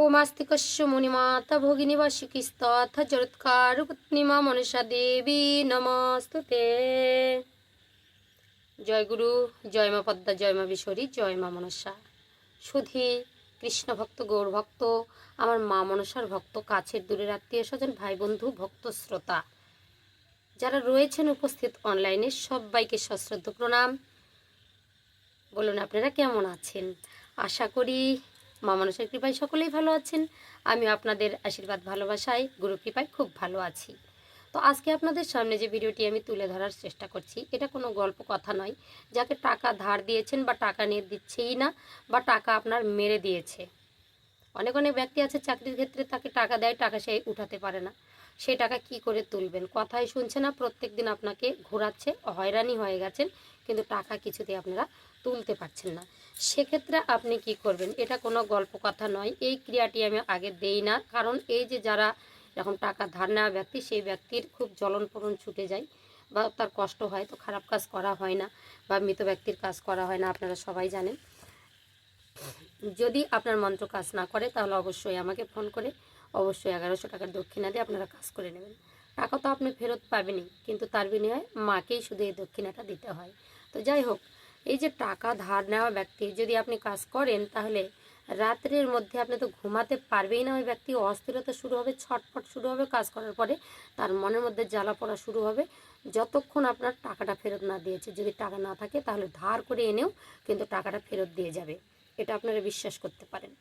ओमास्तिकस्य मुनिमाता भगिनी वार्षिकीस्तथ जरत्कारपत्नीमा मनसा देवी नमस्तुते। जय गुरु, जय मा पद्मा, जय मा बिशरी, जय मा मनसा। सुधी कृष्ण भक्त, गौर भक्त, आमार मा मनसार भक्त, काछेर दूरेर आत्मीय स्वजन, भाई बंधु, भक्त श्रोता যারা রয়েছেন উপস্থিত অনলাইনে সবাইকে সশ্রদ্ধ প্রণাম। বলুন আপনারা কেমন আছেন? আশা করি মা মনসার কৃপায় সকলেই ভালো আছেন। আমি আপনাদের আশীর্বাদ ভালোবাসায় গুরু কৃপায় খুব ভালো আছি। তো আজকে আপনাদের সামনে যে ভিডিওটি আমি তুলে ধরার চেষ্টা করছি, এটা কোনো গল্প কথা নয়। যাকে টাকা ধার দিয়েছেন বা টাকা নিয়ে দিচ্ছেই না, বা টাকা আপনার মেরে দিয়েছে। অনেক অনেক ব্যক্তি আছে চাকরির ক্ষেত্রে তাকে টাকা দেয়, টাকা সে উঠাতে পারে না। সেই টাকা কি করে তুলবেন? কথাই শুনছে না, প্রত্যেক দিন আপনাকে ঘোরাচ্ছে, হয়রানি হয়ে গেছেন, কিন্তু টাকা কিছুতেই আপনারা তুলতে পারছেন না। সেক্ষেত্রে আপনি কি করবেন? এটা কোনো গল্প কথা নয়। এই ক্রিয়াটি আমি আগে দেই না, কারণ এই যে যারা এরকম টাকা ধার নেওয়া ব্যক্তি, সেই ব্যক্তির খুব জ্বলনপরণ ছুটে যায় বা তার কষ্ট হয়, তো খারাপ কাজ করা হয় না বা মৃত ব্যক্তির কাজ করা হয় না, আপনারা সবাই জানেন। যদি আপনার মন্ত্র কাজ না করে তাহলে অবশ্যই আমাকে ফোন করে অবশ্যই 1100 টাকার দক্ষিণা দিয়ে আপনারা কাজ করে নেবেন। টাকা তো আপনি ফেরত পাবেনই, কিন্তু তার বিনিময়ে মাকেই শুধু এই দক্ষিণাটা দিতে হয়। তো যাই হোক, এই যে টাকা ধার নেওয়া ব্যক্তি যদি আপনি কাজ করেন, তাহলে রাত্রের মধ্যে আপনি তো ঘুমাতে পারবেই না। ওই ব্যক্তি অস্থিরতা শুরু হবে, ছটফট শুরু হবে। কাজ করার পরে তার মনের মধ্যে জ্বালা পড়া শুরু হবে, যতক্ষণ আপনার টাকাটা ফেরত না দিয়েছে। যদি টাকা না থাকে তাহলে ধার করে এনেও কিন্তু টাকাটা ফেরত দিয়ে যাবে, এটা আপনারা বিশ্বাস করতে পারেন।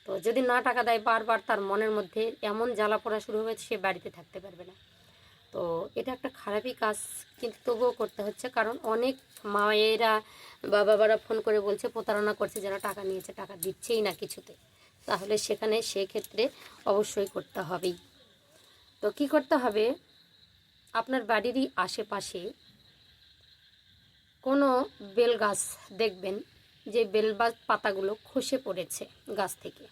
তো যদি না টাকা দেয়, বারবার তার মনের মধ্যে এমন জ্বালা পড়া শুরু হবে, সে বাড়িতে থাকতে পারবে না। তো এটা একটা খারাপই কাজ, কিন্তু তবুও করতে হচ্ছে, কারণ অনেক মায়েরা বা বাবারা ফোন করে বলছে প্রতারণা করছে, যারা টাকা নিয়েছে টাকা দিচ্ছেই না কিছুতে। তাহলে সেখানে সেক্ষেত্রে অবশ্যই করতে হবেই। তো কি করতে হবে? আপনার বাড়িরই আশেপাশে কোনো বেল গাছ দেখবেন যে বেল পাতাগুলো খসে পড়েছে গাছ থেকে,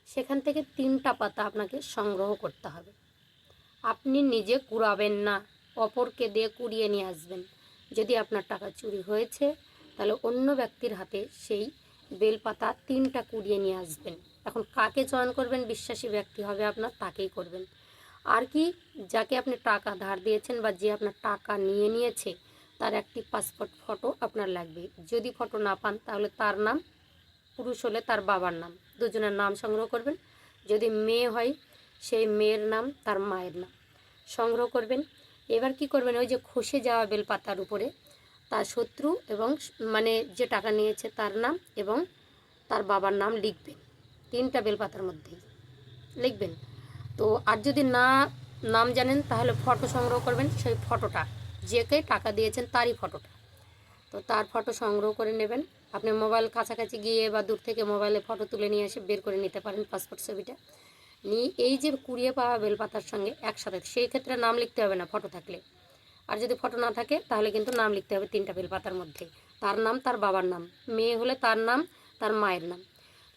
সেখান থেকে 3টা পাতা আপনাকে সংগ্রহ করতে হবে। আপনি নিজে কুড়াবেন না, অপরকে দিয়ে কুড়িয়ে নিয়ে আসবেন। যদি আপনার টাকা চুরি হয়েছে, তাহলে অন্য ব্যক্তির হাতে সেই বেলপাতা 3টা কুড়িয়ে নিয়ে আসবেন। এখন কাকে চয়ন করবেন? বিশ্বাসী ব্যক্তি হবে আপনার, তাকেই করবেন। আর কি, যাকে আপনি টাকা ধার দিয়েছেন বা যে আপনার টাকা নিয়ে নিয়েছে, তার একটি পাসপোর্ট ফটো আপনার লাগবে। যদি ফটো না পান, তাহলে তার নাম, পুরুষ হলে তার বাবার নাম, দুজনের নাম সংগ্রহ করবেন। যদি মেয়ে হয়, সেই মেয়ের নাম, তার মায়ের নাম সংগ্রহ করবেন। এবার কি করবেন? ওই যে খসে যাওয়া বেলপাতার উপরে তার শত্রু এবং মানে যে টাকা নিয়েছে তার নাম এবং তার বাবার নাম লিখবেন। 3টা বেলপাতার মধ্যেই লিখবেন। তো আর যদি না নাম জানেন, তাহলে ফটো সংগ্রহ করবেন। সেই ফটোটা, যেকে টাকা দিয়েছেন তারই ফটোটা, তো তার ফটো সংগ্রহ করে নেবেন। আপনি মোবাইল কাছাকাছি গিয়ে বা দূর থেকে মোবাইলে ফটো তুলে নিয়ে এসে বের করে নিতে পারেন পাসপোর্ট ছবিটা নিয়ে। এই যে কুড়িয়ে পাওয়া বেলপাতার সঙ্গে একসাথে, সেই ক্ষেত্রে নাম লিখতে হবে না ফটো থাকলে। আর যদি ফটো না থাকে, তাহলে কিন্তু নাম লিখতে হবে 3টা বেলপাতার মধ্যে। তার নাম, তার বাবার নাম, মেয়ে হলে তার নাম, তার মায়ের নাম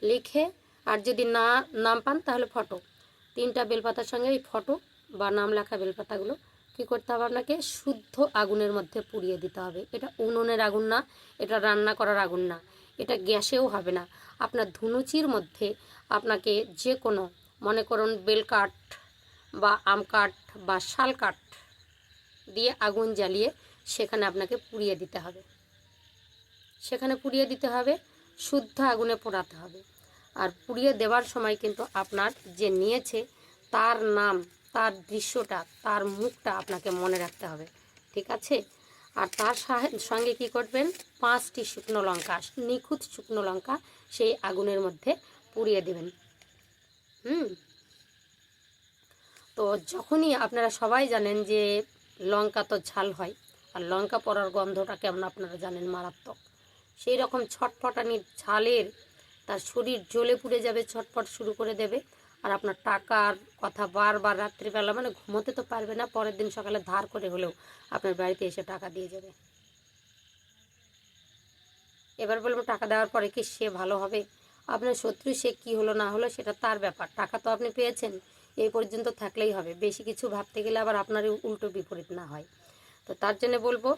লিখে। আর যদি না নাম পান, তাহলে ফটো, 3টা বেলপাতার সঙ্গে এই ফটো বা নাম লেখা বেলপাতাগুলো কী করতে হবে? আপনাকে শুদ্ধ আগুনের মধ্যে পুড়িয়ে দিতে হবে। এটা উনুনের আগুন না, এটা রান্না করার আগুন না, এটা গ্যাসেও হবে না। আপনার ধুনুচির মধ্যে আপনাকে যে কোনো, মনে করুন বেল কাঠ বা আম কাঠ বা শাল কাঠ দিয়ে আগুন জ্বালিয়ে সেখানে আপনাকে পুড়িয়ে দিতে হবে। সেখানে পুড়িয়ে দিতে হবে, শুদ্ধ আগুনে পোড়াতে হবে। আর পুড়িয়ে দেওয়ার সময় কিন্তু আপনার যে নিয়েছে তার নাম, তার দৃশ্যটা, তার মুখটা আপনাকে মনে রাখতে হবে, ঠিক আছে? আর তার সঙ্গে কি করবেন? 5টি শুকনো লঙ্কা, নিখুঁত শুকনো লঙ্কা সেই আগুনের মধ্যে পুড়িয়ে দেবেন। তো যখনই, আপনারা সবাই জানেন যে লঙ্কা তো ঝাল হয়, আর লঙ্কা পড়ার গন্ধটা কেমন আপনারা জানেন, মারাত্মক। সেই রকম ছটফটানির ঝালের তার শরীর জ্বলে পুড়ে যাবে, ছটফট শুরু করে দেবে। আর আপনার টাকার কথা বারবার রাত্রিবেলা, মানে ঘুমোতে তো পারবে না, পরের দিন সকালে ধার করে হলেও আপনার বাড়িতে এসে টাকা দিয়ে যাবে। এবার বলবো, টাকা দেওয়ার পরে কি সে ভালো হবে? আপনার শত্রু সে কি হলো না হলো সেটা তার ব্যাপার, টাকা তো আপনি পেয়েছেন, এই পর্যন্ত থাকলেই হবে। বেশি কিছু ভাবতে গেলে আবার আপনারই উল্টো বিপরীত না হয়। তো তার জন্য বলবো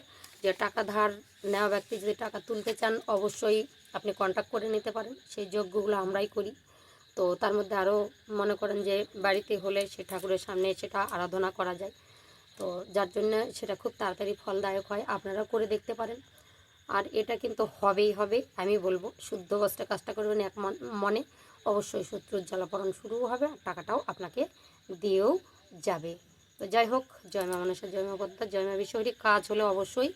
যে টাকা ধার নেওয়া ব্যক্তি যদি টাকা তুলতে চান, অবশ্যই আপনি কন্ট্যাক্ট করে নিতে পারেন। সেই যোগ্যগুলো আমরাই করি। তো তো তার মধ্যে আরও মনে করেন যে বাড়িতে হলে সে ঠাকুরের সামনে সেটা আরাধনা করা যায়, তো যার জন্য সেটা খুব তাড়াতাড়ি ফলদায়ক হয়। আপনারা করে দেখতে পারেন। আর এটা কিন্তু হবেই হবে, আমি বলবো শুদ্ধ বস্ত্রে কাজটা করবেন এক মনে, অবশ্যই শত্রুর জ্বালাপড়ন শুরুও হবে আর টাকাটাও আপনাকে দিয়েও যাবে। তো যাই হোক, জয় মা মনসা, জয় মা পদ্মা, জয় মা বিশ্বহরী। কাজ হলে অবশ্যই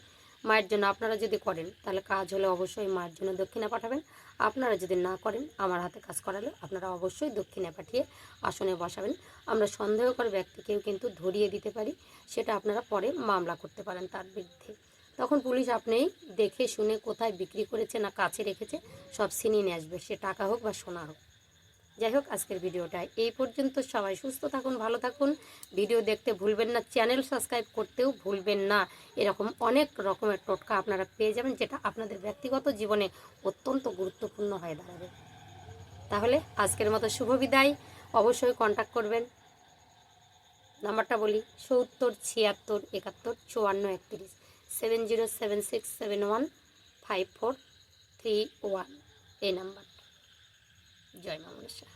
মায়ের জন্য, আপনারা যদি করেন তাহলে কাজ হলে অবশ্যই মায়ের জন্য দক্ষিণা পাঠাবেন। আপনারা যদি না করেন, আমার হাতে কাজ করালে আপনারা অবশ্যই দক্ষিণা পাঠিয়ে আসনে বসাবেন। আমরা সন্দেহকর ব্যক্তিকেও কিন্তু ধরিয়ে দিতে পারি, সেটা আপনারা পরে মামলা করতে পারেন তার বিরুদ্ধে। তখন পুলিশ আপনি দেখে শুনে কোথায় বিক্রি করেছে না কাছে রেখেছে সব ছিনিয়ে নিয়ে আসবে, সে টাকা হোক বা সোনা হোক। যাই হোক, আজকের ভিডিওটা এই পর্যন্ত। সবাই সুস্থ থাকুন, ভালো থাকুন। ভিডিও দেখতে ভুলবেন না, চ্যানেল সাবস্ক্রাইব করতেও ভুলবেন না। এরকম অনেক রকমের টোটকা আপনারা পেয়ে যাবেন, যেটা আপনাদের ব্যক্তিগত জীবনে অত্যন্ত গুরুত্বপূর্ণ হয়ে দাঁড়াবে। তাহলে আজকের মতো শুভ বিদায়। অবশ্যই কন্ট্যাক্ট করবেন। নাম্বারটা বলি, 70 76 71 54 31, 7076715431, এই নাম্বার। জয় মা মনসা।